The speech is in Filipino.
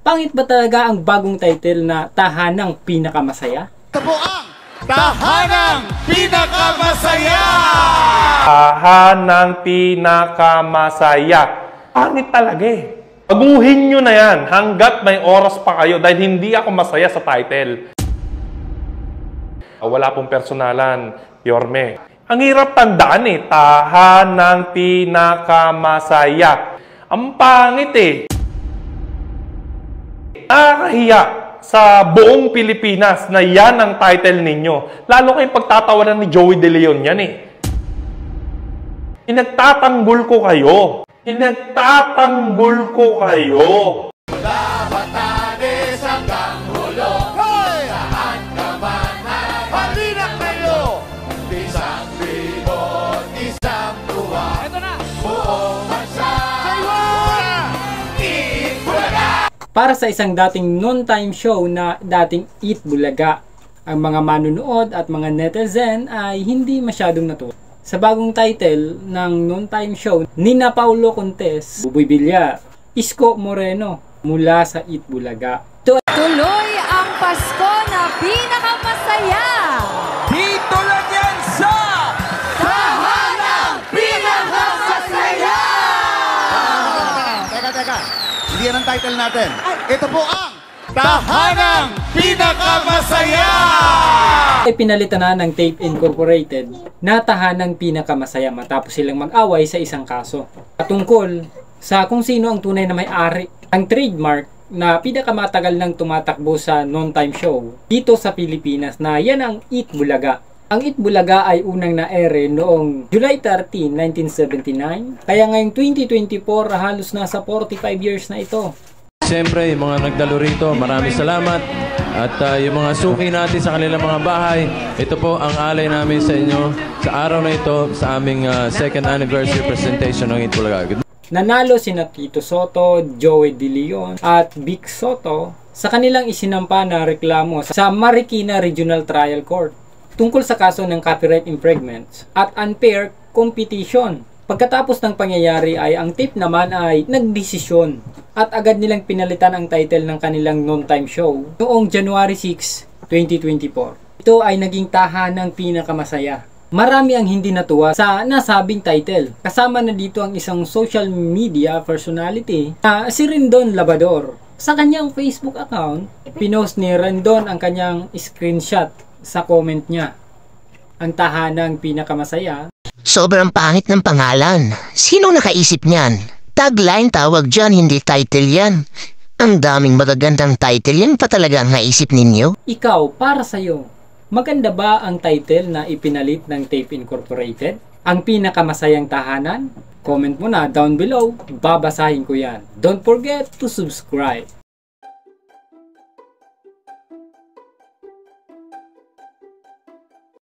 Pangit ba talaga ang bagong title na Tahanang Pinakamasaya? Ito po ang Tahanang Pinakamasaya! Tahanang Pinakamasaya. Pangit talaga eh. Baguhin nyo na yan hanggat may oras pa kayo dahil hindi ako masaya sa title. Wala pong personalan, Yorme. Ang hirap tandaan eh. Tahanang Pinakamasaya. Ang pangit eh. Nakakahiya sa buong Pilipinas na yan ang title ninyo. Lalo kayong pagtatawanan ni Joey De Leon yan eh. Pinagtatanggol ko kayo. Pinagtatanggol ko kayo. Batanes hanggang hulo. Hoy! Saan ka man ay halina kayo. Isang libot, isang tuwa. Ito na! Buong bansa. Eat Bulaga! Para sa isang dating noontime show na dating Eat Bulaga, ang mga manunood at mga netizen ay hindi masyadong natuwa sa bagong title ng noontime show Nina Paulo Contes, Buboy Villar, Isko Moreno mula sa Eat Bulaga. Tuloy ang Pasko na pinakamasaya! Dito lang yan sa Tahanang Pinakamasaya! Teka. Hindi yan ang title natin. Ito po ang Tahanang Pinakamasaya! Ay pinalitan na ng Tape Incorporated na Tahanang Pinakamasaya matapos silang mag-away sa isang kaso patungkol sa kung sino ang tunay na may-ari ang trademark na pinakamatagal nang tumatakbo sa noontime show dito sa Pilipinas na yan ang Eat Bulaga. Ang Eat Bulaga ay unang na-ere noong July 13, 1979 kaya ngayong 2024 halos nasa 45 years na ito. Siyempre, yung mga nagdalo rito, maraming salamat. At yung mga suki natin sa kanilang mga bahay, ito po ang alay namin sa inyo sa araw na ito sa aming second anniversary presentation ng Eat Bulaga. Nanalo sina Tito Soto, Joey De Leon at Vic Soto sa kanilang isinampa na reklamo sa Marikina Regional Trial Court tungkol sa kaso ng copyright infringements at unfair competition. Pagkatapos ng pangyayari ay ang tape naman ay nagdesisyon at agad nilang pinalitan ang title ng kanilang noontime show noong January 6, 2024. Ito ay naging Tahanang Pinakamasaya. Marami ang hindi natuwa sa nasabing title. Kasama na dito ang isang social media personality na si Rendon Labrador. Sa kanyang Facebook account, pinost ni Rendon ang kanyang screenshot sa comment niya. Ang Tahanang Pinakamasaya. Sobrang pangit ng pangalan. Sino nakaisip niyan? Tagline tawag dyan, hindi title yan. Ang daming magagandang title, yan pa talaga ang naisip ninyo? Ikaw, para sa'yo, maganda ba ang title na ipinalit ng Tape Incorporated? Ang pinakamasayang tahanan? Comment mo na down below, babasahin ko yan. Don't forget to subscribe.